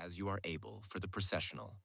as you are able for the processional.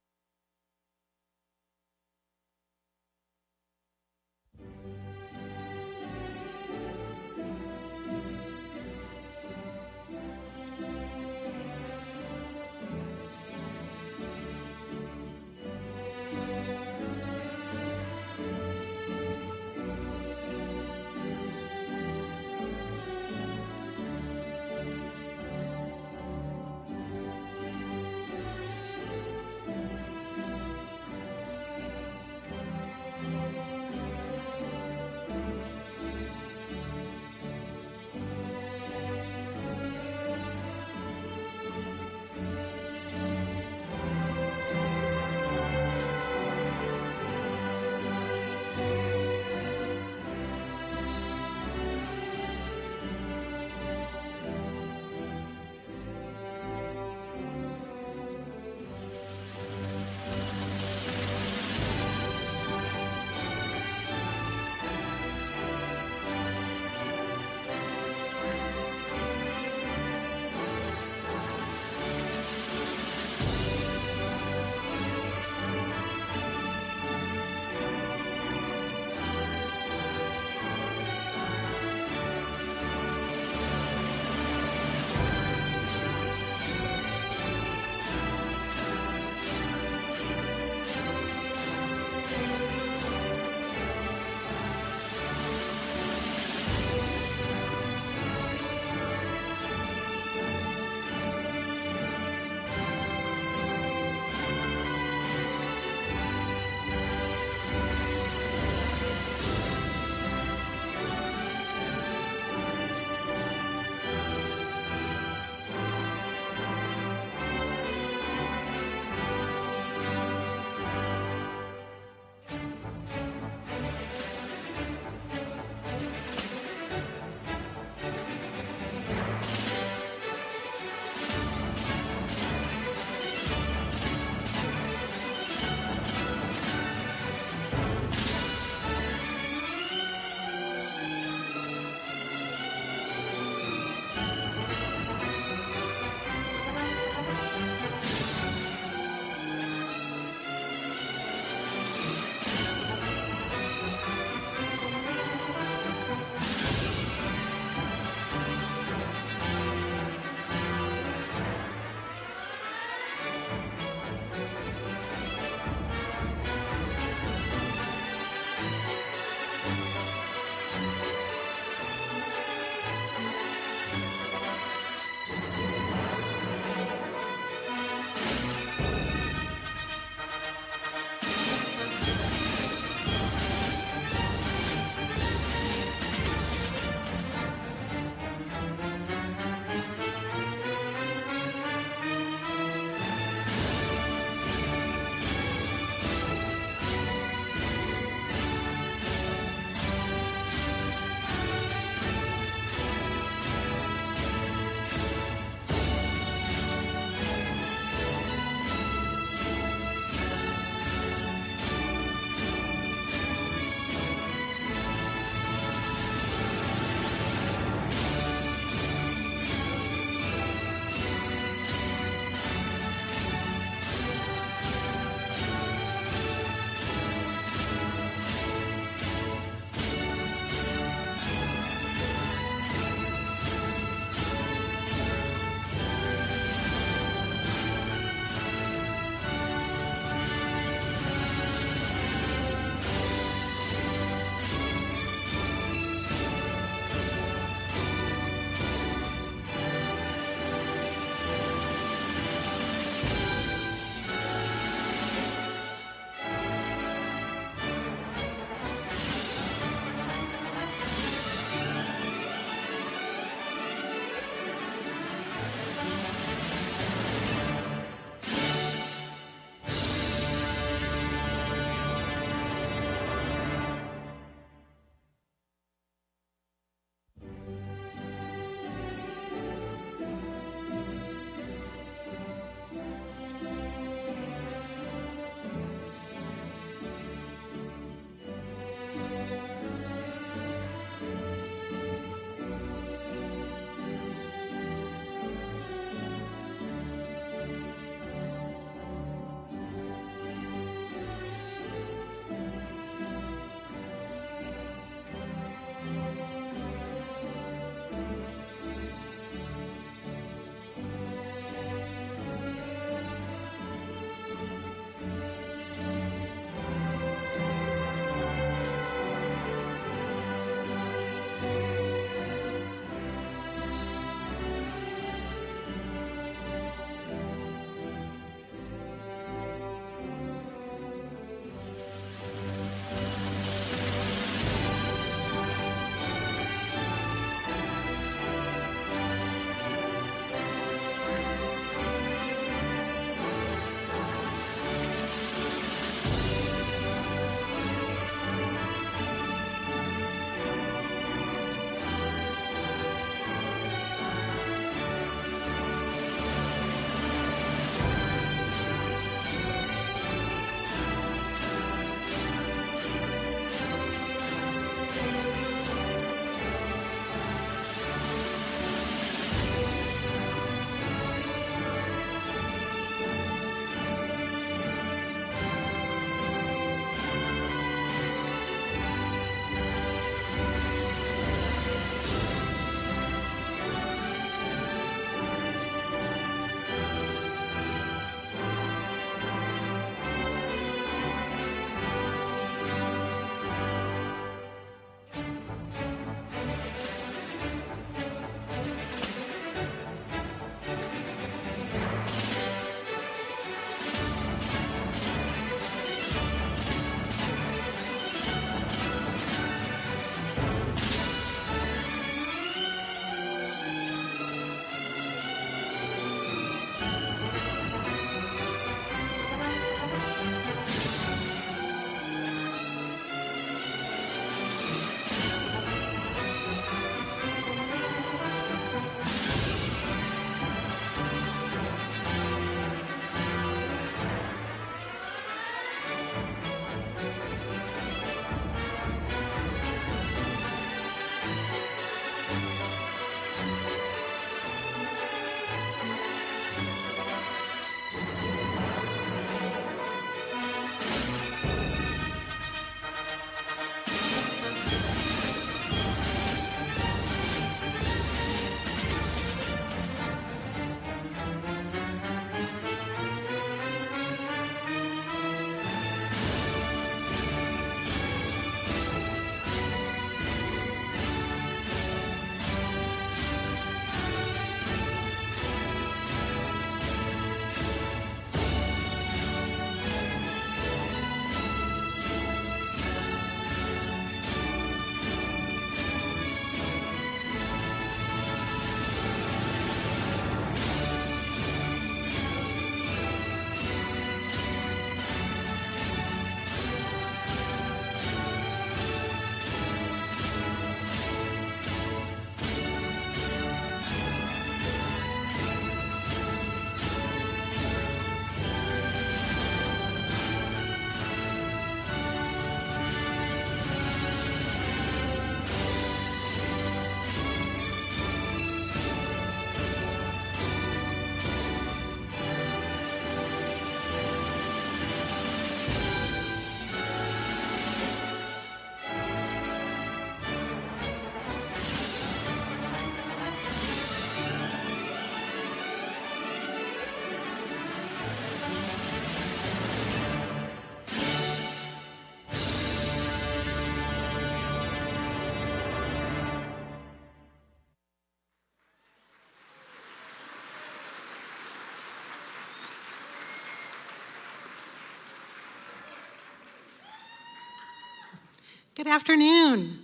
Good afternoon.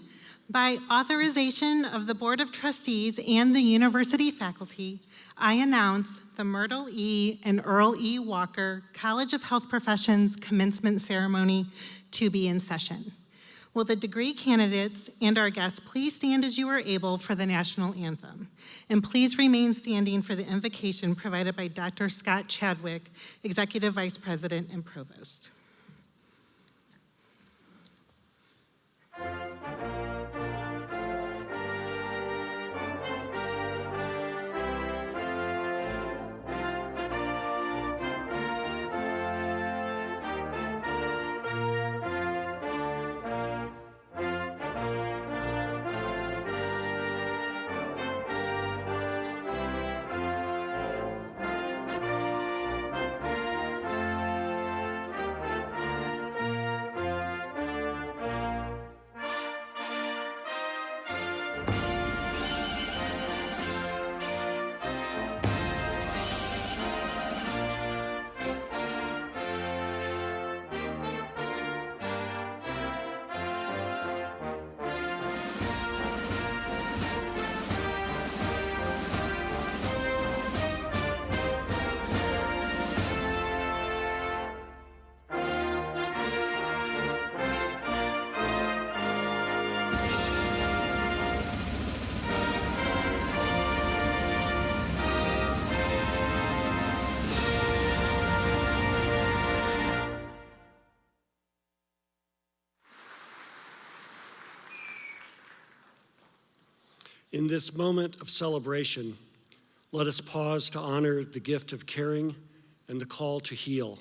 By authorization of the Board of Trustees and the university faculty, I announce the Myrtle E. and Earl E. Walker College of Health Professions commencement ceremony to be in session. Will the degree candidates and our guests please stand as you are able for the national anthem? And please remain standing for the invocation provided by Dr. Scott Chadwick, Executive Vice President and Provost. In this moment of celebration, let us pause to honor the gift of caring and the call to heal.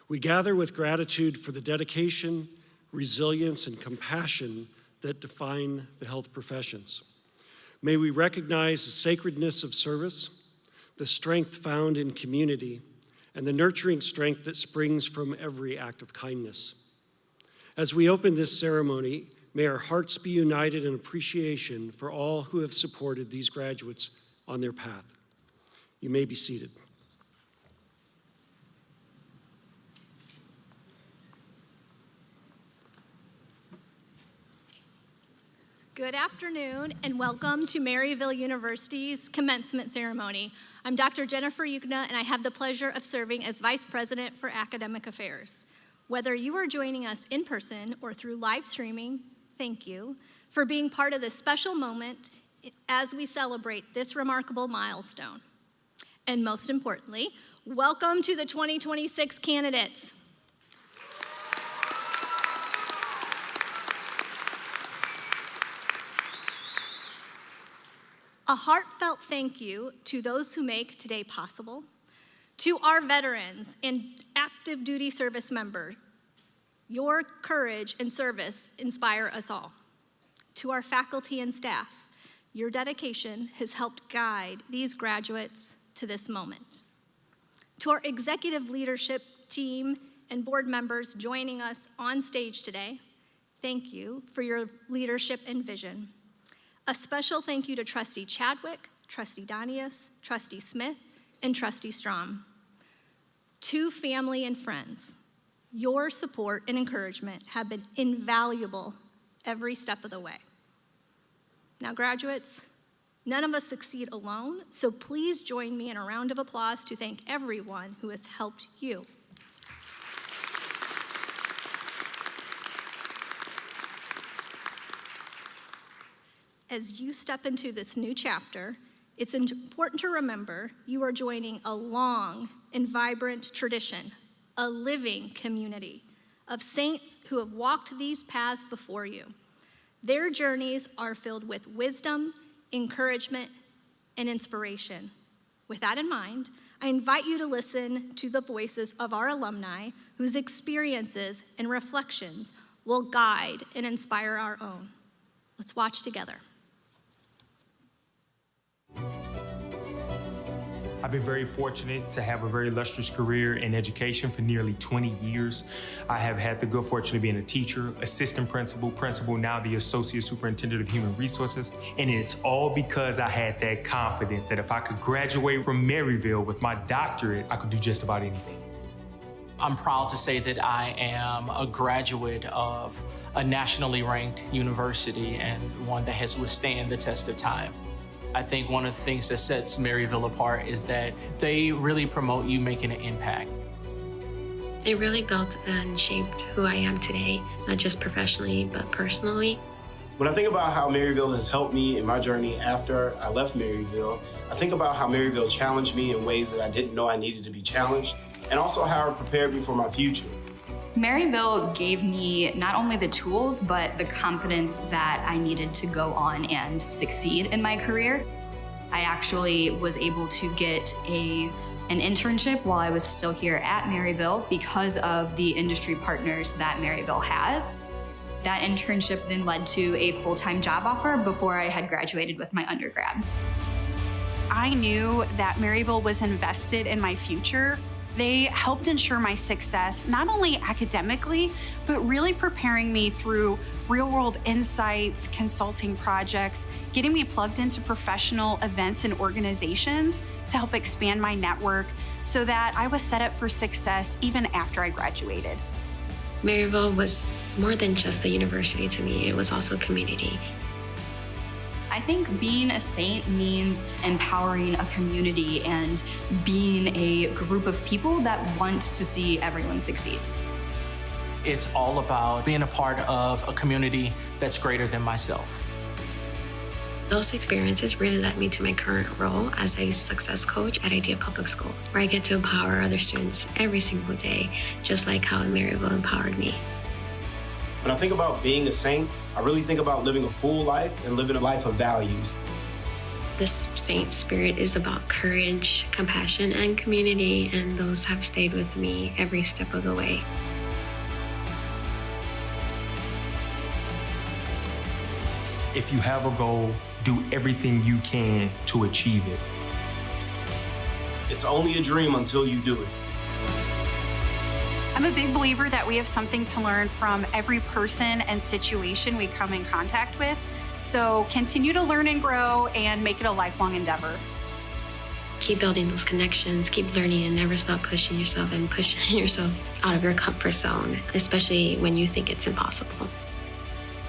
We gather with gratitude for the dedication, resilience, and compassion that define the health professions. May we recognize the sacredness of service, the strength found in community, and the nurturing strength that springs from every act of kindness. As we open this ceremony, may our hearts be united in appreciation for all who have supported these graduates on their path. You may be seated. Good afternoon and welcome to Maryville University's commencement ceremony. I'm Dr. Jennifer Yukna and I have the pleasure of serving as Vice President for Academic Affairs. Whether you are joining us in person or through live streaming, thank you for being part of this special moment as we celebrate this remarkable milestone. And most importantly, welcome to the 2026 candidates. A heartfelt thank you to those who make today possible, to our veterans and active duty service members. Your courage and service inspire us all. To our faculty and staff, your dedication has helped guide these graduates to this moment. To our executive leadership team and board members joining us on stage today, thank you for your leadership and vision. A special thank you to Trustee Chadwick, Trustee Donius, Trustee Smith, and Trustee Strom. To family and friends, your support and encouragement have been invaluable every step of the way. Now, graduates, none of us succeed alone, so please join me in a round of applause to thank everyone who has helped you. As you step into this new chapter, it's important to remember you are joining a long and vibrant tradition, a living community of saints who have walked these paths before you. Their journeys are filled with wisdom, encouragement, and inspiration. With that in mind, I invite you to listen to the voices of our alumni whose experiences and reflections will guide and inspire our own. Let's watch together. I've been very fortunate to have a very illustrious career in education for nearly 20 years. I have had the good fortune of being a teacher, assistant principal, now the associate superintendent of human resources. And it's all because I had that confidence that if I could graduate from Maryville with my doctorate, I could do just about anything. I'm proud to say that I am a graduate of a nationally ranked university and one that has withstood the test of time. I think one of the things that sets Maryville apart is that they really promote you making an impact. It really built and shaped who I am today, not just professionally, but personally. When I think about how Maryville has helped me in my journey after I left Maryville, I think about how Maryville challenged me in ways that I didn't know I needed to be challenged, and also how it prepared me for my future. Maryville gave me not only the tools, but the confidence that I needed to go on and succeed in my career. I actually was able to get an internship while I was still here at Maryville because of the industry partners that Maryville has. That internship then led to a full-time job offer before I had graduated with my undergrad. I knew that Maryville was invested in my future. They helped ensure my success, not only academically, but really preparing me through real-world insights, consulting projects, getting me plugged into professional events and organizations to help expand my network so that I was set up for success even after I graduated. Maryville was more than just a university to me, it was also community. I think being a saint means empowering a community and being a group of people that want to see everyone succeed. It's all about being a part of a community that's greater than myself. Those experiences really led me to my current role as a success coach at Idea Public Schools, where I get to empower other students every single day, just like how Maryville empowered me. When I think about being a saint, I really think about living a full life and living a life of values. This saint spirit is about courage, compassion, and community, and those have stayed with me every step of the way. If you have a goal, do everything you can to achieve it. It's only a dream until you do it. I'm a big believer that we have something to learn from every person and situation we come in contact with. So continue to learn and grow and make it a lifelong endeavor. Keep building those connections, keep learning, and never stop pushing yourself and pushing yourself out of your comfort zone, especially when you think it's impossible.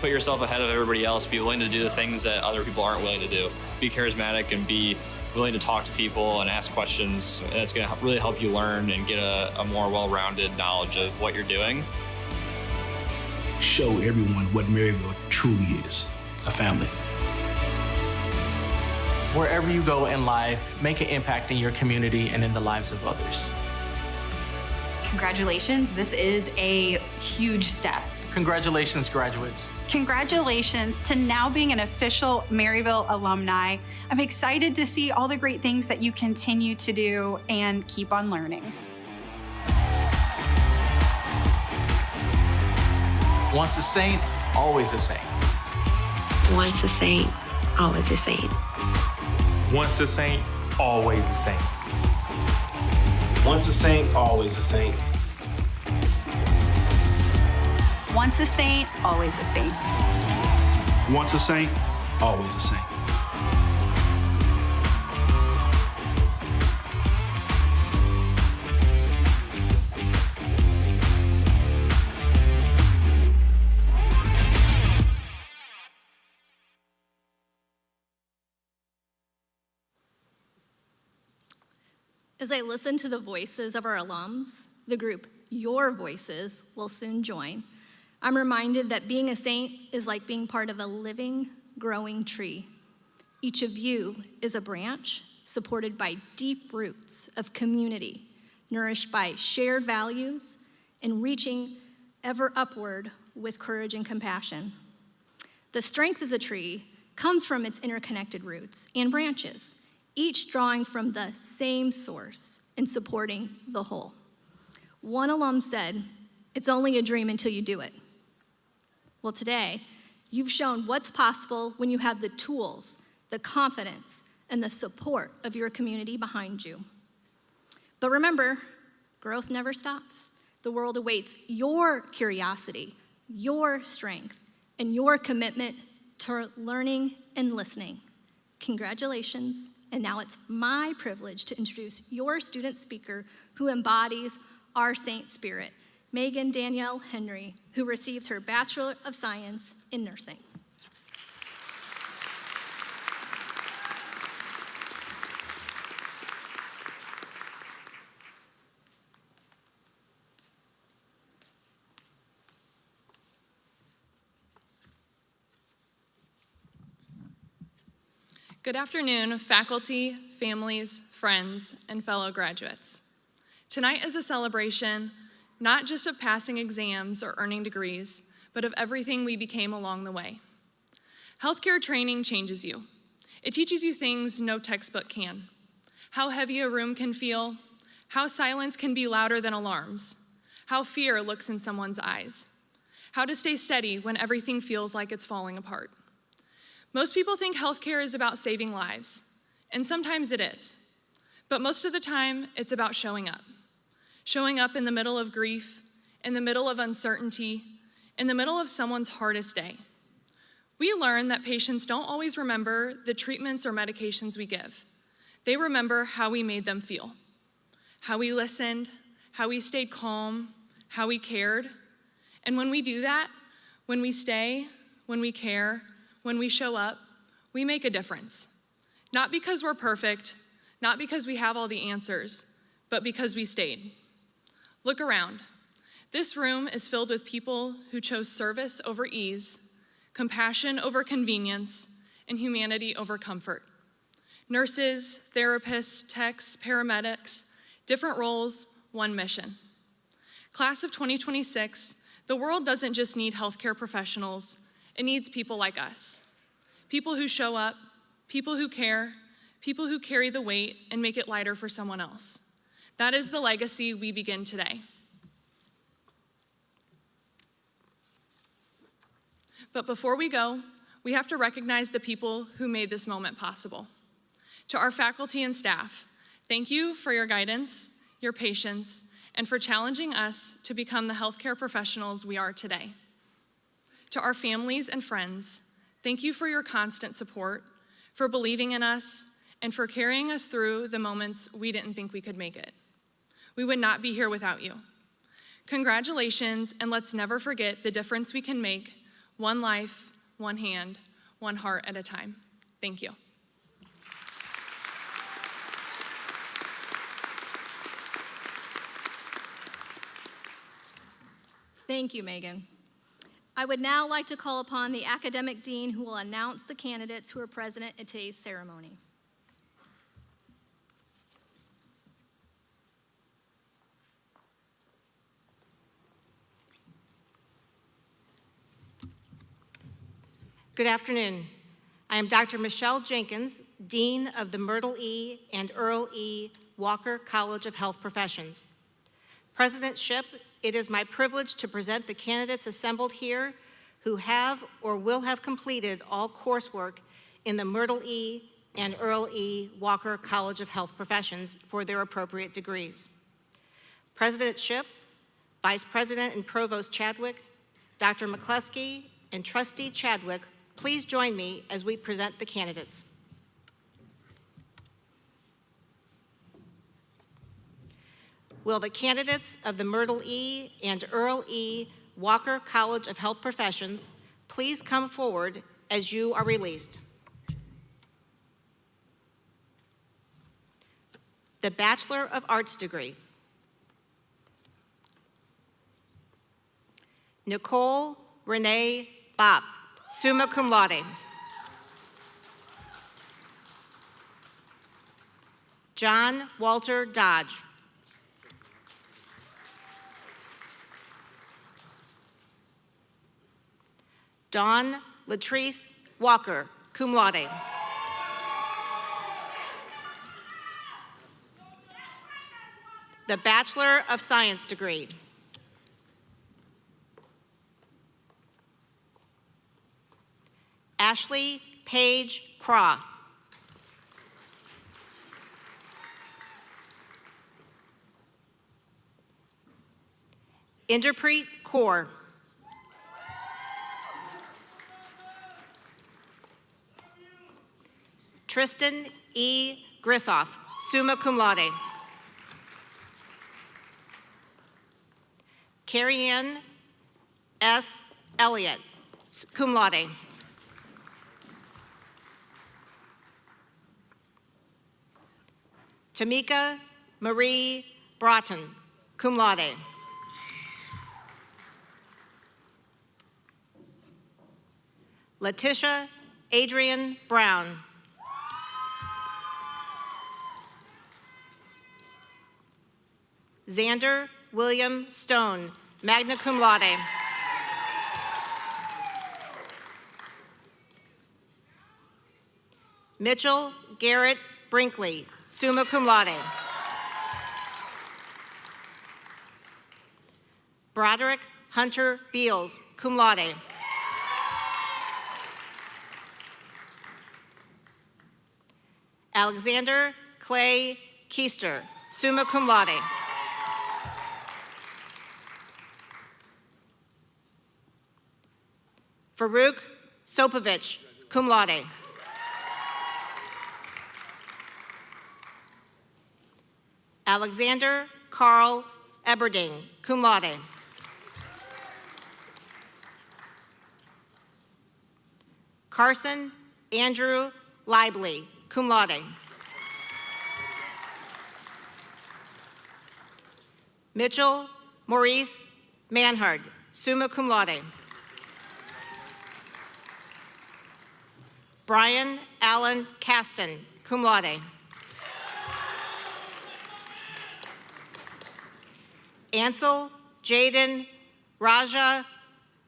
Put yourself ahead of everybody else. Be willing to do the things that other people aren't willing to do. Be charismatic and be willing to talk to people and ask questions. And it's going to really help you learn and get a more well-rounded knowledge of what you're doing. Show everyone what Maryville truly is, a family. Wherever you go in life, make an impact in your community and in the lives of others. Congratulations, this is a huge step. Congratulations, graduates. Congratulations to now being an official Maryville alumni. I'm excited to see all the great things that you continue to do and keep on learning. Once a saint, always a saint. Once a saint, always a saint. Once a saint, always a saint. Once a saint, always a saint. Once a saint, always a saint. Once a saint, always a saint. As I listen to the voices of our alums, the group Your Voices will soon join. I'm reminded that being a saint is like being part of a living, growing tree. Each of you is a branch supported by deep roots of community, nourished by shared values, and reaching ever upward with courage and compassion. The strength of the tree comes from its interconnected roots and branches, each drawing from the same source and supporting the whole. One alum said, "It's only a dream until you do it." Well, today, you've shown what's possible when you have the tools, the confidence, and the support of your community behind you. But remember, growth never stops. The world awaits your curiosity, your strength, and your commitment to learning and listening. Congratulations, and now it's my privilege to introduce your student speaker who embodies our Saint Spirit, Megan Danielle Henry, who receives her Bachelor of Science in Nursing. Good afternoon, faculty, families, friends, and fellow graduates. Tonight is a celebration not just of passing exams or earning degrees, but of everything we became along the way. Healthcare training changes you. It teaches you things no textbook can. How heavy a room can feel, how silence can be louder than alarms, how fear looks in someone's eyes, how to stay steady when everything feels like it's falling apart. Most people think healthcare is about saving lives, and sometimes it is. But most of the time, it's about showing up. Showing up in the middle of grief, in the middle of uncertainty, in the middle of someone's hardest day. We learn that patients don't always remember the treatments or medications we give. They remember how we made them feel, how we listened, how we stayed calm, how we cared. And when we do that, when we stay, when we care, when we show up, we make a difference. Not because we're perfect, not because we have all the answers, but because we stayed. Look around. This room is filled with people who chose service over ease, compassion over convenience, and humanity over comfort. Nurses, therapists, techs, paramedics, different roles, one mission. Class of 2026, the world doesn't just need healthcare professionals, it needs people like us. People who show up, people who care, people who carry the weight and make it lighter for someone else. That is the legacy we begin today. But before we go, we have to recognize the people who made this moment possible. To our faculty and staff, thank you for your guidance, your patience, and for challenging us to become the healthcare professionals we are today. To our families and friends, thank you for your constant support, for believing in us, and for carrying us through the moments we didn't think we could make it. We would not be here without you. Congratulations, and let's never forget the difference we can make, one life, one hand, one heart at a time. Thank you. Thank you, Megan. I would now like to call upon the academic dean who will announce the candidates who are present at today's ceremony. Good afternoon. I am Dr. Michelle Jenkins, Dean of the Myrtle E. and Earl E. Walker College of Health Professions. President Shipp, it is my privilege to present the candidates assembled here who have or will have completed all coursework in the Myrtle E. and Earl E. Walker College of Health Professions for their appropriate degrees. President Shipp, Vice President and Provost Chadwick, Dr. McCluskey, and Trustee Chadwick, please join me as we present the candidates. Will the candidates of the Myrtle E. and Earl E. Walker College of Health Professions please come forward as you are released? The Bachelor of Arts degree. Nicole Renee Bopp, summa cum laude. John Walter Dodge. Dawn Latrice Walker, cum laude. The Bachelor of Science degree. Ashley Paige Craw. Inderpreet Kaur. Tristan E. Grissoff, summa cum laude. Carrie Ann S. Elliott, cum laude. Tamika Marie Broughton, cum laude. Letitia Adrian Brown. Xander William Stone, magna cum laude. Mitchell Garrett Brinkley, summa cum laude. Broderick Hunter Beals, cum laude. Alexander Clay Keister, summa cum laude. Farouk Sopovich, cum laude. Alexander Carl Eberding, cum laude. Carson Andrew Lively, cum laude. Mitchell Maurice Manhard, summa cum laude. Brian Allen Caston, cum laude. Ansel Jaden Raja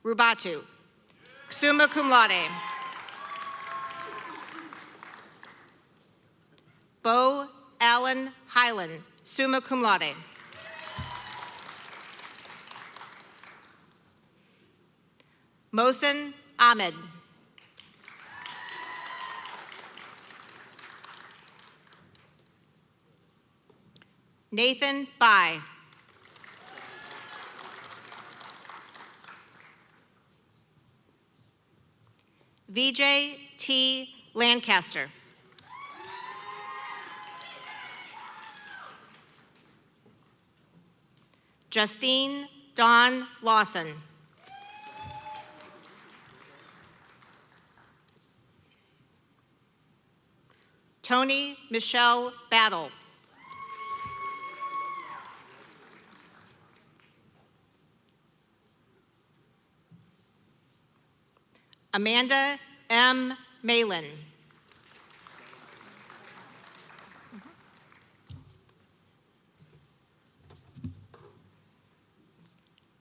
Rubatu, summa cum laude. Bo Allen Hyland, summa cum laude. Mohsen Ahmed. Nathan Bai. Vijay T. Lancaster. Justine Dawn Lawson. Tony Michelle Battle. Amanda M. Malin.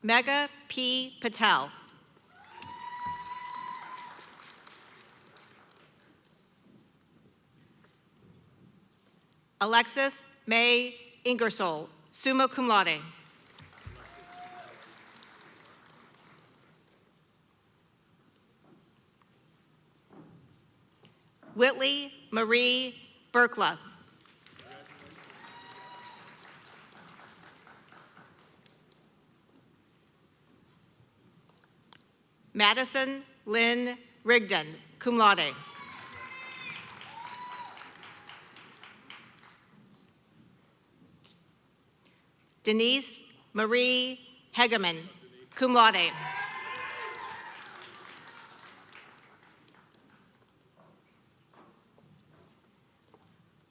Mega P. Patel. Alexis May Ingersoll, summa cum laude. Whitley Marie Berkla. Madison Lynn Rigdon, cum laude. Denise Marie Hegeman, cum laude.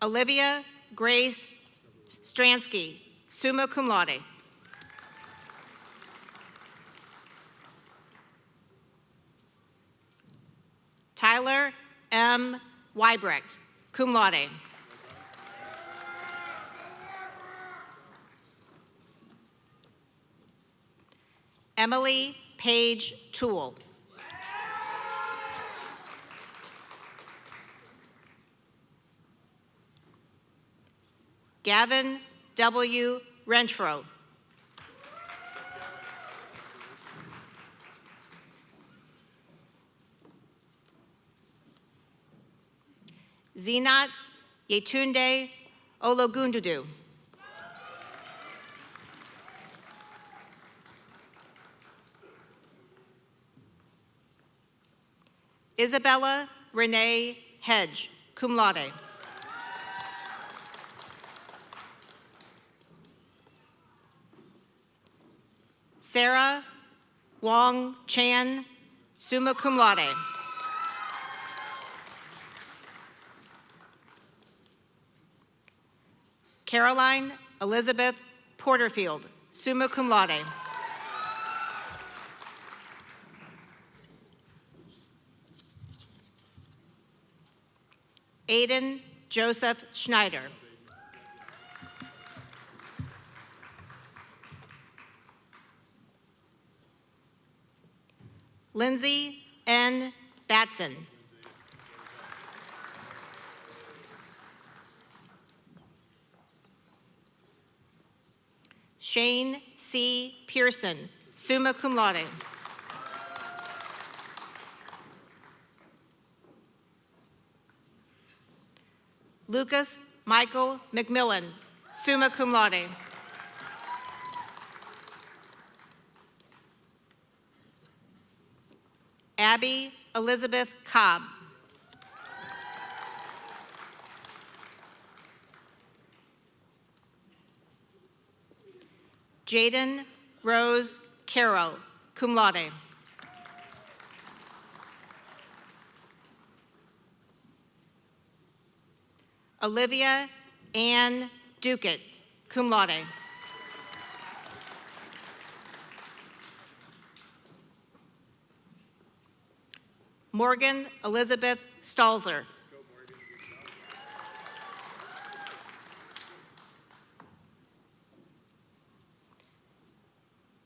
Olivia Grace Stransky, summa cum laude. Tyler M. Weibrecht, cum laude. Emily Page Toole. Gavin W. Renfro. Zinat Yetunde Ologundudu. Isabella Renee Hedge, cum laude. Sarah Wong Chan, summa cum laude. Caroline Elizabeth Porterfield, summa cum laude. Aiden Joseph Schneider. Lindsay N. Batson. Shane C. Pearson, summa cum laude. Lucas Michael McMillan, summa cum laude. Abby Elizabeth Cobb. Jaden Rose Caro, cum laude. Olivia Ann Duquette, cum laude. Morgan Elizabeth Stalzer.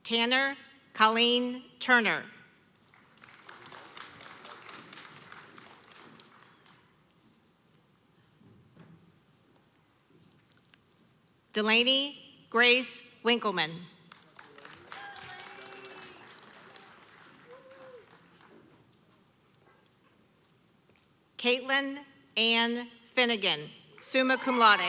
Tanner Colleen Turner. Delaney Grace Winkleman. Caitlin Ann Finnegan, summa cum laude.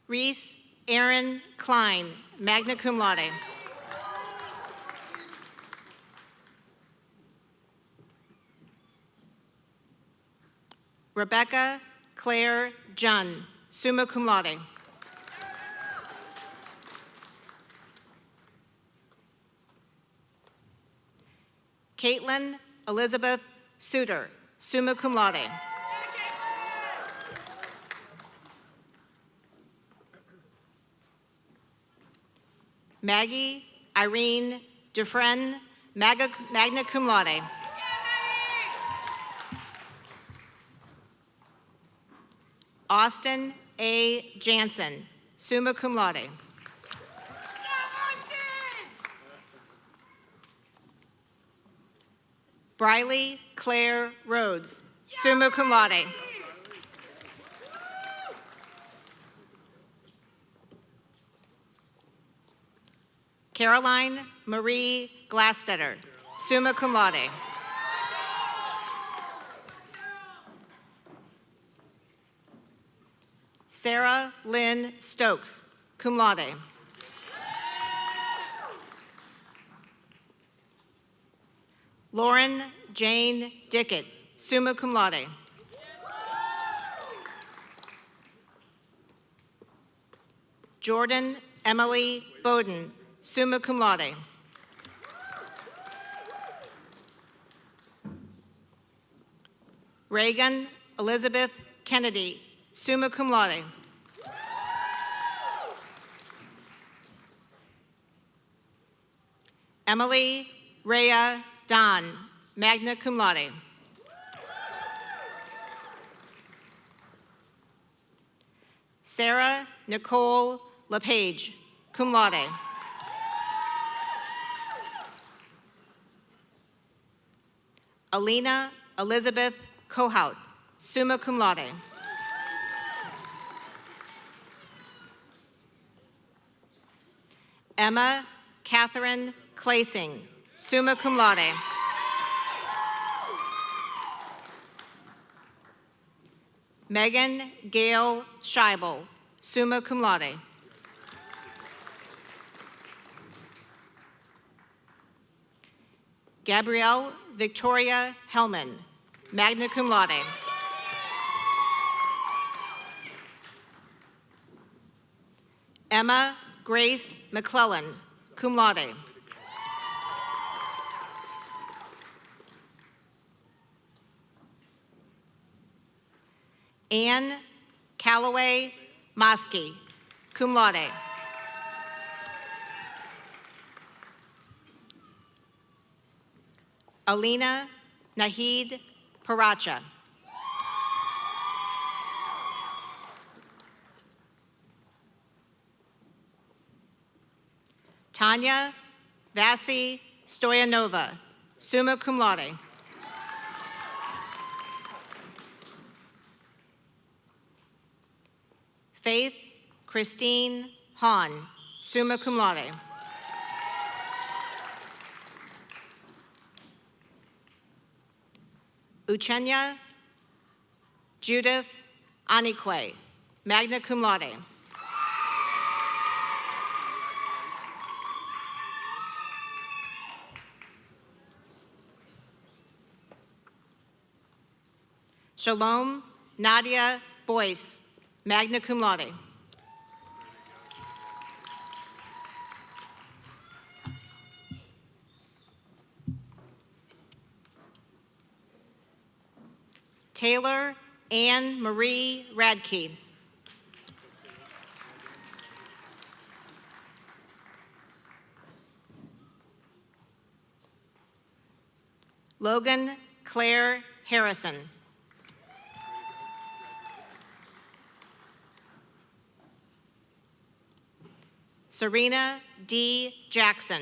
Reese Aaron Klein, magna cum laude. Rebecca Claire Junn, summa cum laude. Caitlin Elizabeth Suter, summa cum laude. Maggie Irene Dufresne, magna cum laude. Austin A. Jansen, summa cum laude. Briley Claire Rhodes, summa cum laude. Caroline Marie Glastetter, summa cum laude. Sarah Lynn Stokes, cum laude. Lauren Jane Dickett, summa cum laude. Jordan Emily Bowden, summa cum laude. Reagan Elizabeth Kennedy, summa cum laude. Emily Rhea Don, magna cum laude. Sarah Nicole LePage, cum laude. Alina Elizabeth Kohout, summa cum laude. Emma Catherine Claysing, summa cum laude. Megan Gail Scheibel, summa cum laude. Gabrielle Victoria Hellman, magna cum laude. Emma Grace McClellan, cum laude. Anne Callaway Mosky, cum laude. Alina Nahid Paracha. Tanya Vasi Stoyanova, summa cum laude. Faith Christine Hahn, summa cum laude. Uchenna Judith Anique, magna cum laude. Shalom Nadia Boyce, magna cum laude. Taylor Anne Marie Radke. Logan Claire Harrison. Serena D. Jackson.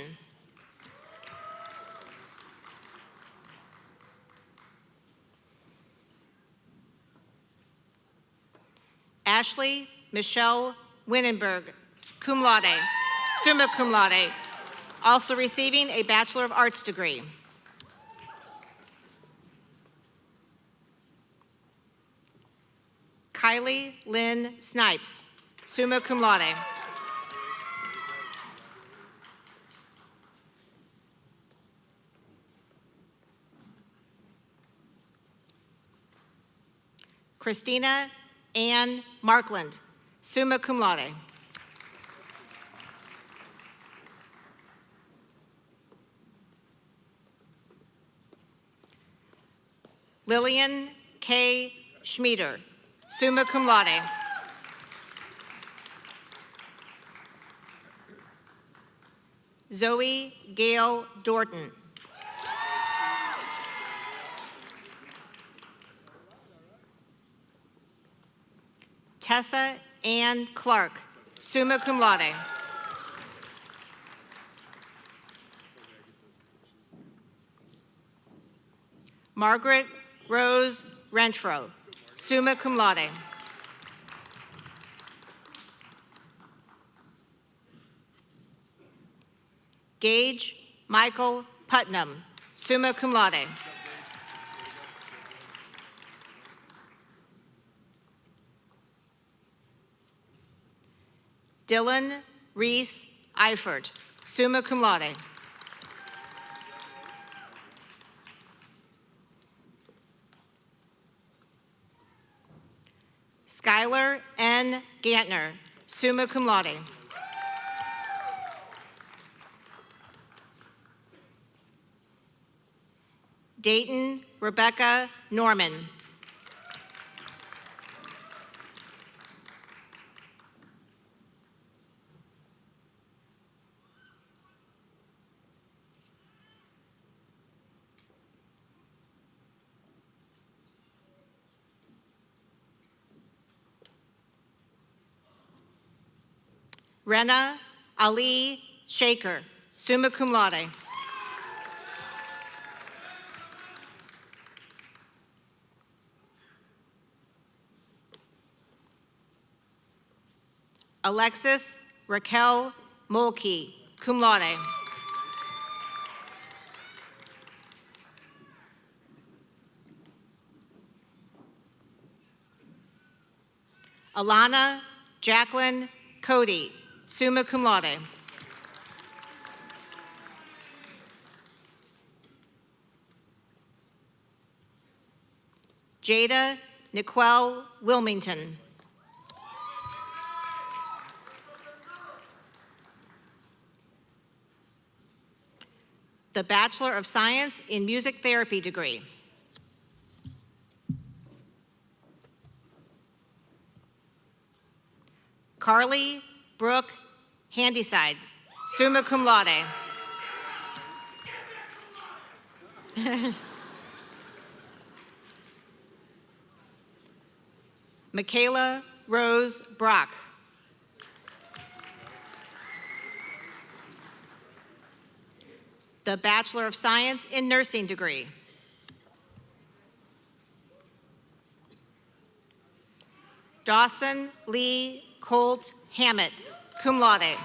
Ashley Michelle Winenberg, cum laude, summa cum laude, also receiving a Bachelor of Arts degree. Kylie Lynn Snipes, summa cum laude. Christina Ann Markland, summa cum laude. Lillian K. Schmieder, summa cum laude. Zoe Gail Dorton. Tessa Ann Clark, summa cum laude. Margaret Rose Renfro, summa cum laude. Gage Michael Putnam, summa cum laude. Dylan Reese Eifert, summa cum laude. Skylar N. Gantner, summa cum laude. Dayton Rebecca Norman. Rena Ali Shaker, summa cum laude. Alexis Raquel Mulkey, cum laude. Alana Jacqueline Cody, summa cum laude. Jada Nicole Wilmington. the Bachelor of Science in Music Therapy degree. Carly Brooke Handyside, summa cum laude. Michaela Rose Brock. The Bachelor of Science in Nursing degree. Dawson Lee Colt Hammett, cum laude.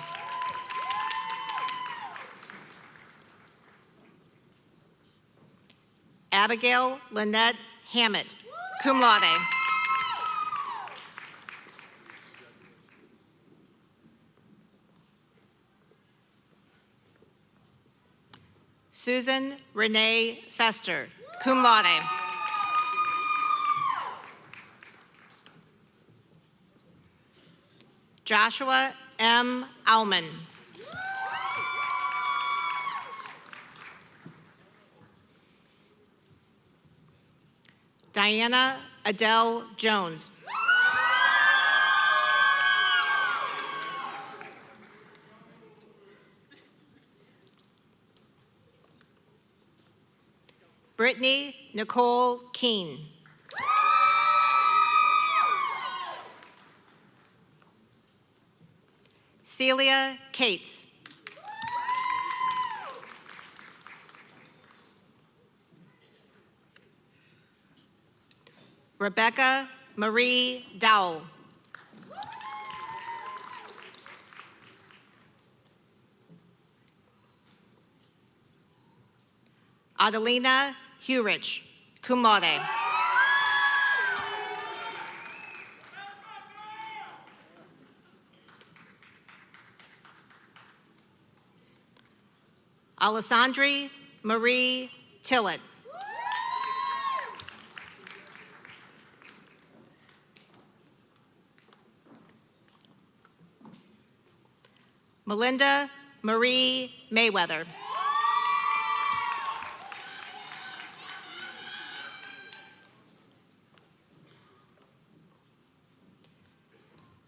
Abigail Lynette Hammett, cum laude. Susan Renee Fester, cum laude. Joshua M. Aumann. Diana Adele Jones. Brittany Nicole Keene. Celia Cates. Rebecca Marie Dowell. Adelina Hurich, cum laude. Alessandri Marie Tillett. Melinda Marie Mayweather.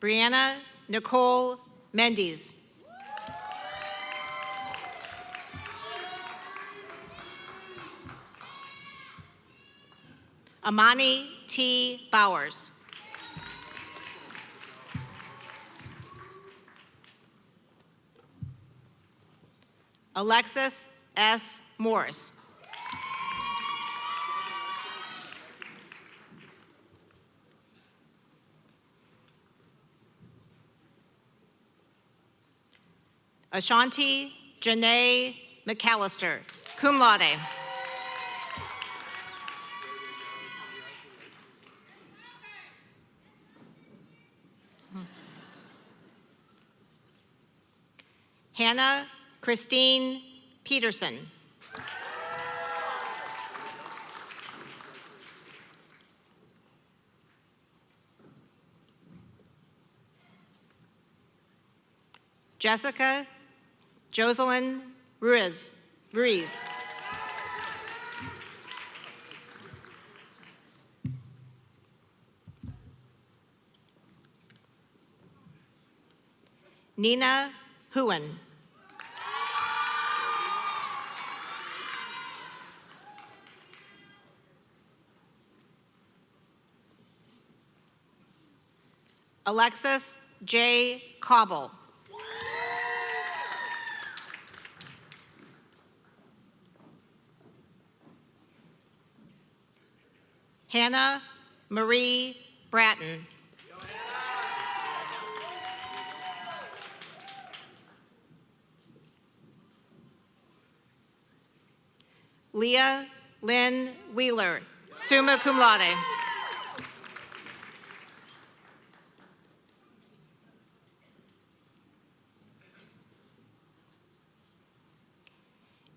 Brianna Nicole Mendes. Amani T. Bowers. Alexis S. Morris. Ashanti Janae McAllister, cum laude. Hannah Christine Peterson. Jessica Jocelyn Ruiz. Nina Huen. Alexis J. Cobble. Hannah Marie Bratton. Leah Lynn Wheeler, summa cum laude.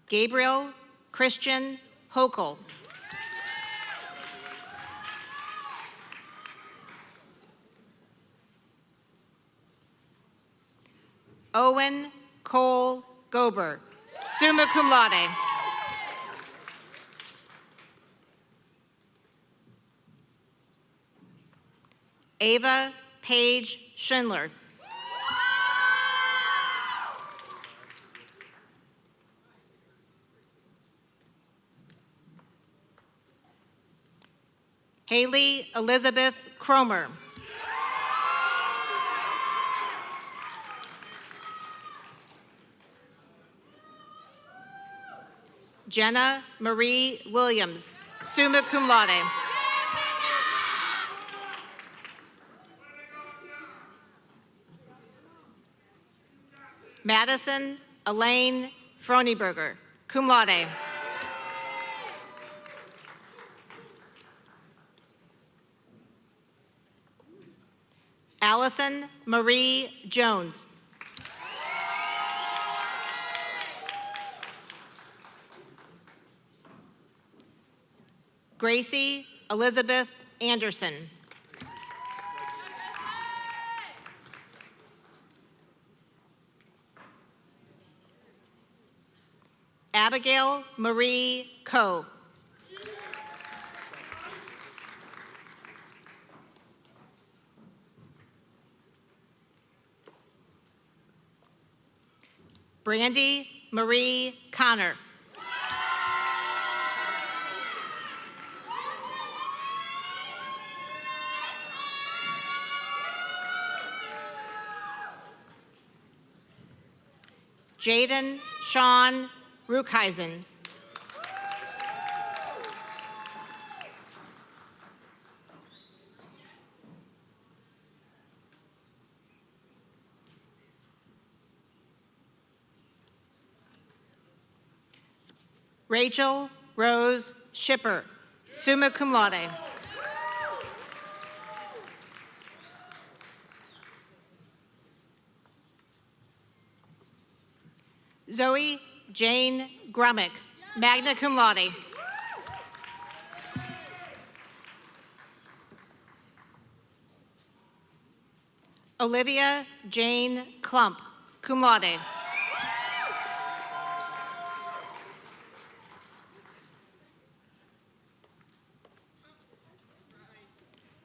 Gabriel Christian Hokel. Owen Cole Gober, summa cum laude. Ava Paige Schindler. Haley Elizabeth Cromer. Jenna Marie Williams, summa cum laude. Madison Elaine Froniberger, cum laude. Allison Marie Jones. Gracie Elizabeth Anderson. Abigail Marie Coe. Brandy Marie Connor. Jaden Sean Ruckheisen. Rachel Rose Shipper, summa cum laude. Zoe Jane Grummick, magna cum laude. Olivia Jane Klump, cum laude.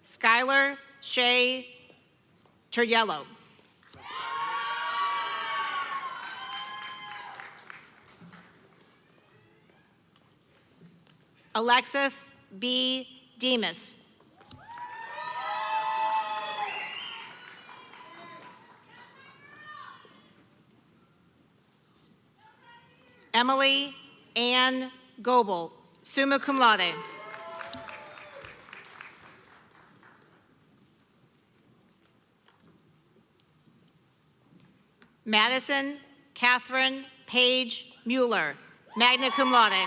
Skylar Shea Turriello. Alexis B. Demas. Emily Ann Goebel, summa cum laude. Madison Catherine Page Mueller, magna cum laude.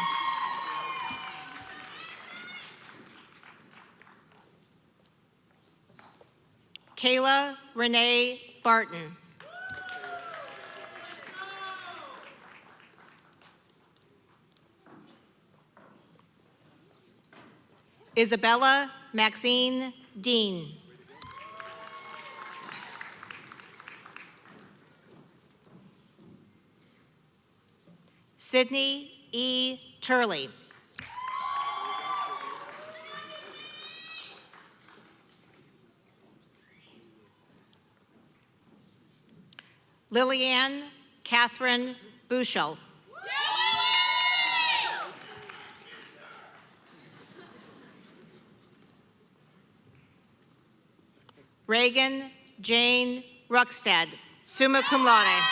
Kayla Renee Barton. Isabella Maxine Dean. Sydney E. Turley. Lillian Catherine Bushel. Reagan Jane Ruckstad, summa cum laude.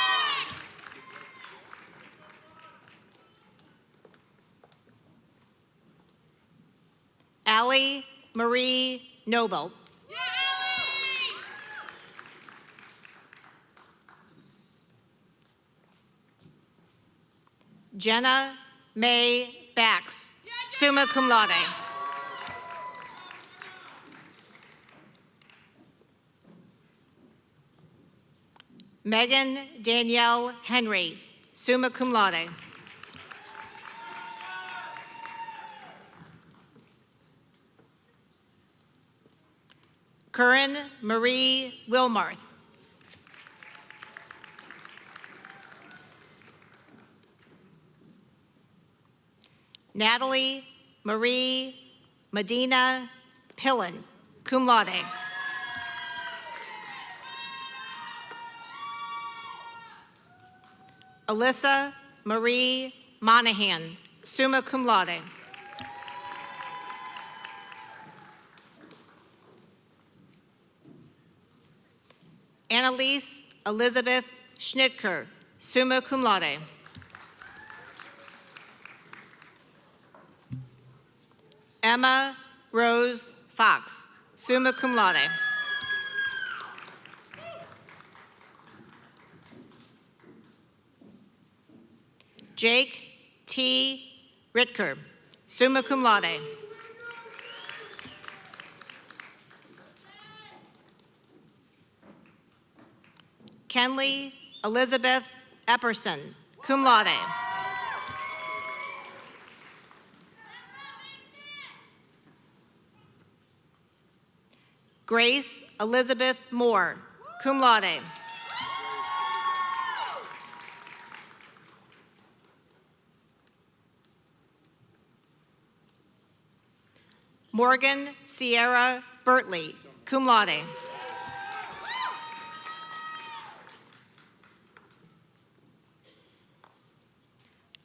Allie Marie Noble. Jenna May Bax, summa cum laude. Megan Danielle Henry, summa cum laude. Curran Marie Wilmarth. Natalie Marie Medina Pillen, cum laude. Alyssa Marie Monahan, summa cum laude. Annalise Elizabeth Schnitker, summa cum laude. Emma Rose Fox, summa cum laude. Jake T. Ritker, summa cum laude. Kenley Elizabeth Epperson, cum laude. Grace Elizabeth Moore, cum laude. Morgan Sierra Bertley, cum laude.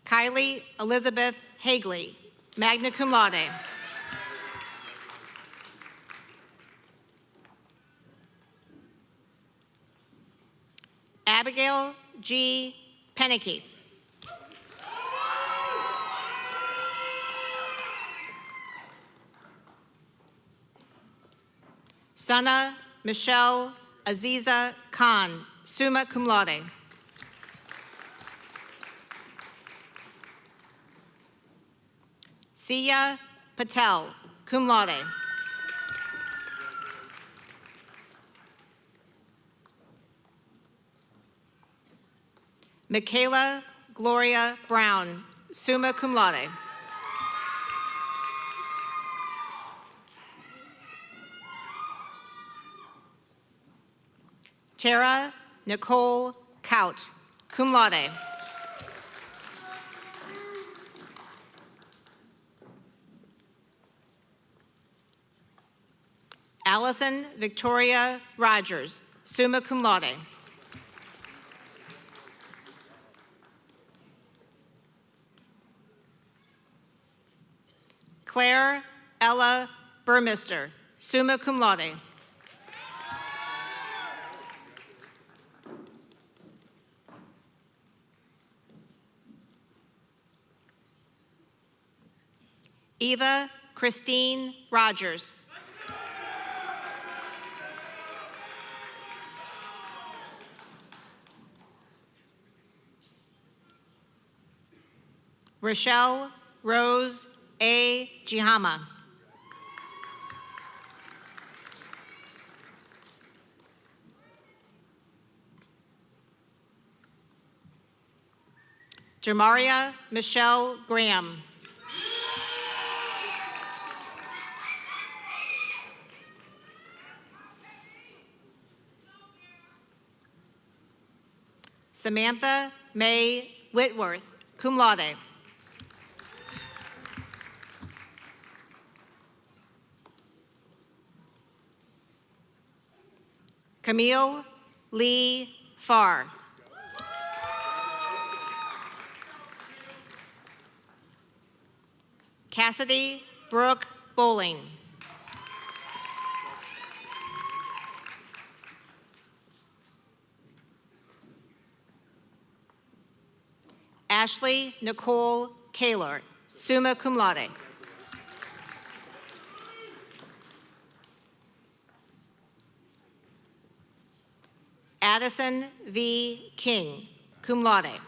Kylie Elizabeth Hagley, magna cum laude. Abigail G. Penicky. Sana Michelle Aziza Khan, summa cum laude. Sia Patel, cum laude. Michaela Gloria Brown, summa cum laude. Tara Nicole Kaut, cum laude. Allison Victoria Rogers, summa cum laude. Claire Ella Burmister, summa cum laude. Eva Christine Rogers. Rochelle Rose A. Jihama. Jamaria Michelle Graham. Samantha May Whitworth, cum laude. Camille Lee Farr. Cassidy Brooke Bowling. Ashley Nicole Kaler, summa cum laude. Addison V. King, cum laude.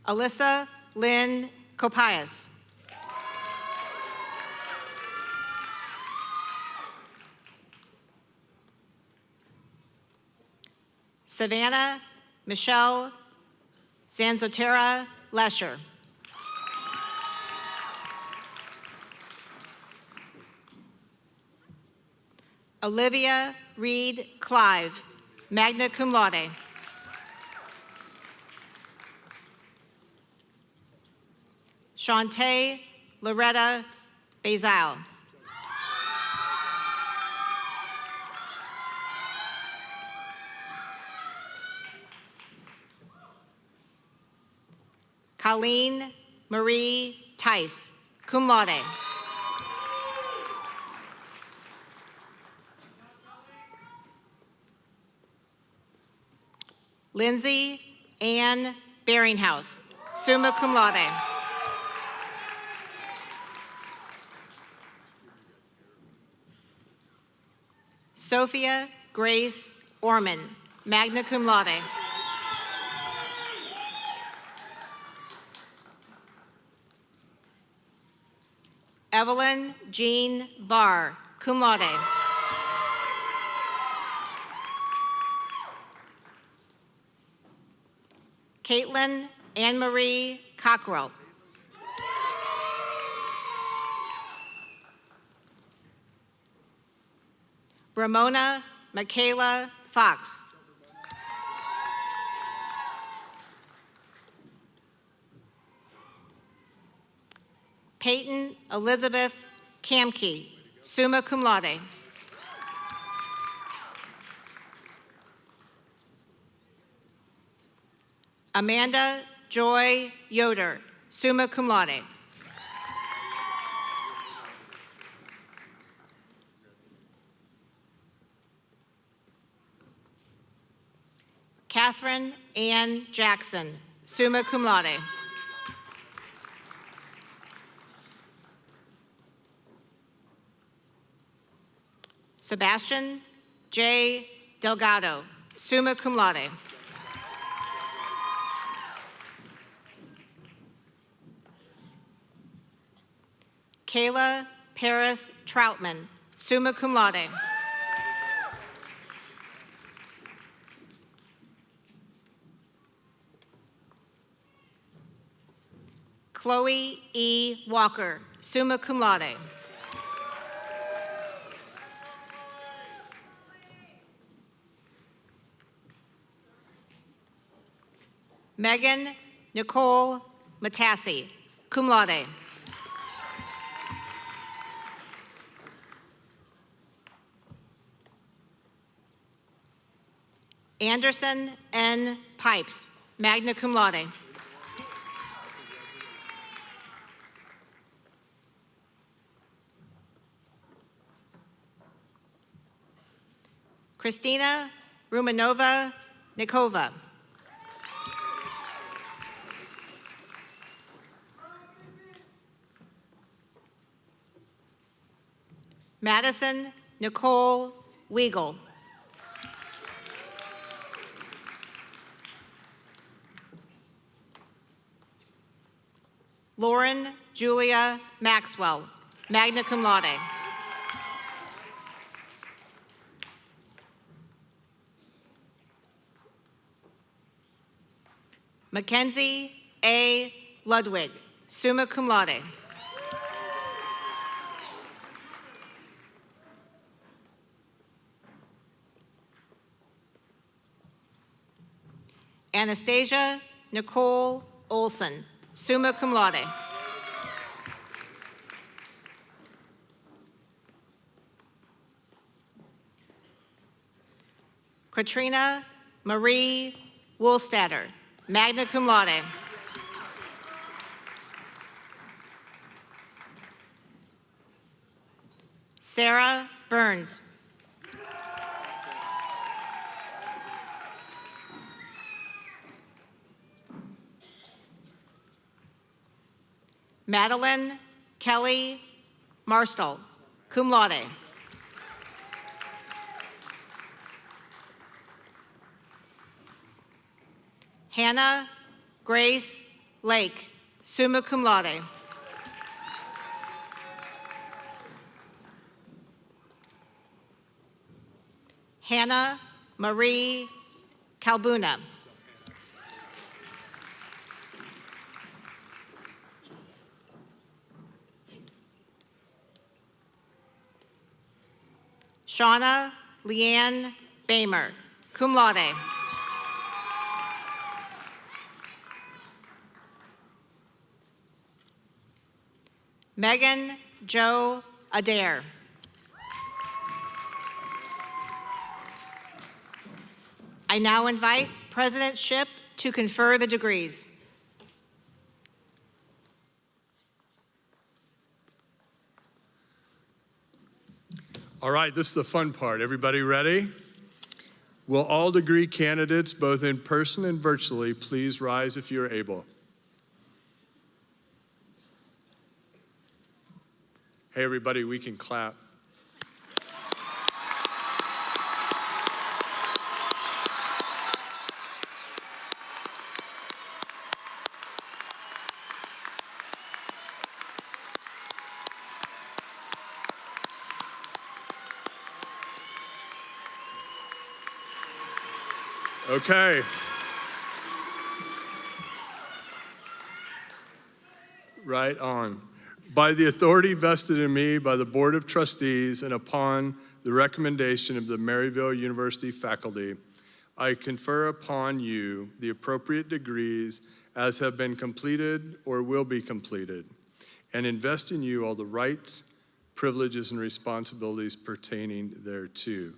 Alyssa Lynn Copias. Savannah Michelle Zanzotera Lesher. Olivia Reed Clive, magna cum laude. Shantae Loretta Bazile. Colleen Marie Tice, cum laude. Lindsay Ann Beringhouse, summa cum laude. Sophia Grace Orman, magna cum laude. Evelyn Jean Barr, cum laude. Caitlin Anne-Marie Cockrell. Ramona Michaela Fox. Peyton Elizabeth Kamke, summa cum laude. Amanda Joy Yoder, summa cum laude. Catherine Ann Jackson, summa cum laude. Sebastian J. Delgado, summa cum laude. Kayla Paris Troutman, summa cum laude. Chloe E. Walker, summa cum laude. Megan Nicole Matassi, cum laude. Anderson N. Pipes, magna cum laude. Christina Rumanova Nikova. Madison Nicole Weigel. Lauren Julia Maxwell, magna cum laude. Mackenzie A. Ludwig, summa cum laude. Anastasia Nicole Olson, summa cum laude. Katrina Marie Woolstatter, magna cum laude. Sarah Burns. Madeline Kelly Marstall, cum laude. Hannah Grace Lake, summa cum laude. Hannah Marie Calbuna. Shauna Leanne Bamer, cum laude. Megan Jo Adair. I now invite President Shipp to confer the degrees. All right, this is the fun part. Everybody ready? Will all degree candidates, both in person and virtually, please rise if you're able? Hey, everybody, we can clap. Okay. Right on. By the authority vested in me by the Board of Trustees and upon the recommendation of the Maryville University faculty, I confer upon you the appropriate degrees as have been completed or will be completed, and invest in you all the rights, privileges, and responsibilities pertaining thereto.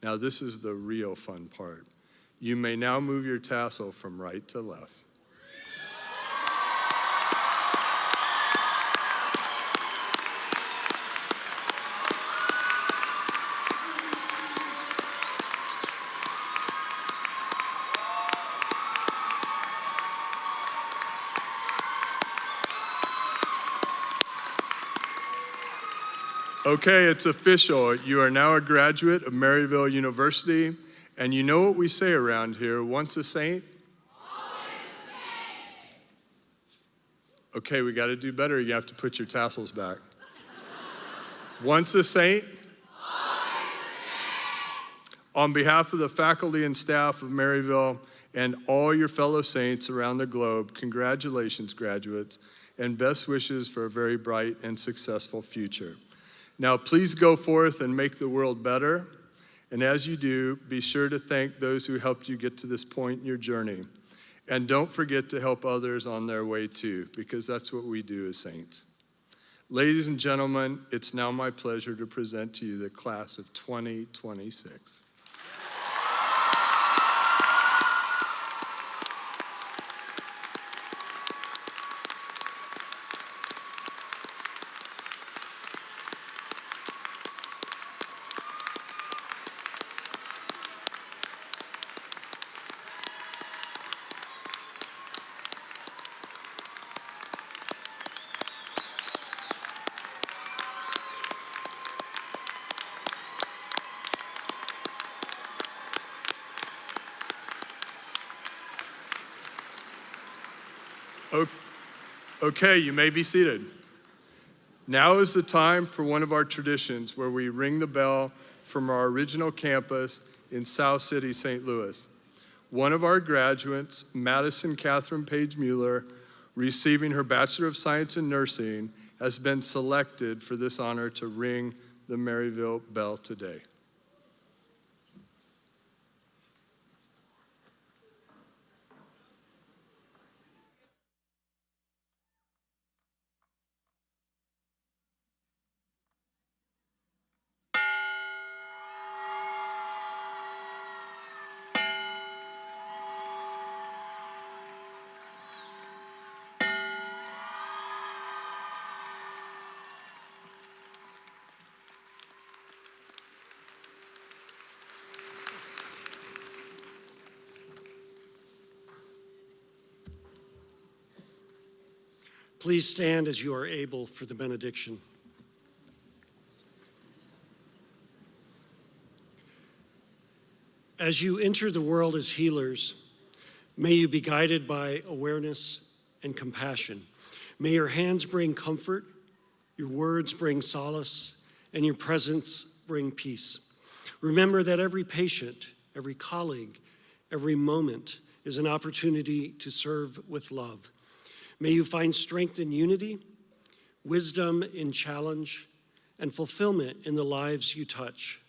Now, this is the real fun part. You may now move your tassel from right to left. Okay, it's official. You are now a graduate of Maryville University, and you know what we say around here, once a saint? Always a saint. Okay, we got to do better. You have to put your tassels back. Once a saint? Always a saint. On behalf of the faculty and staff of Maryville and all your fellow saints around the globe, congratulations, graduates, and best wishes for a very bright and successful future. Now, please go forth and make the world better. And as you do, be sure to thank those who helped you get to this point in your journey. And don't forget to help others on their way too, because that's what we do as saints. Ladies and gentlemen, it's now my pleasure to present to you the class of 2026. Okay, you may be seated. Now is the time for one of our traditions where we ring the bell from our original campus in South City, St. Louis. One of our graduates, Madison Catherine Page Mueller, receiving her Bachelor of Science in Nursing, has been selected for this honor to ring the Maryville bell today. Please stand as you are able for the benediction. As you enter the world as healers, may you be guided by awareness and compassion. May your hands bring comfort, your words bring solace, and your presence bring peace. Remember that every patient, every colleague, every moment is an opportunity to serve with love. May you find strength in unity, wisdom in challenge, and fulfillment in the lives you touch.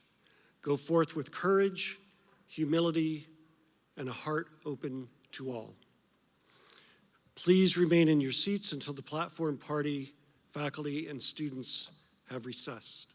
Go forth with courage, humility, and a heart open to all. Please remain in your seats until the platform party, faculty, and students have recessed.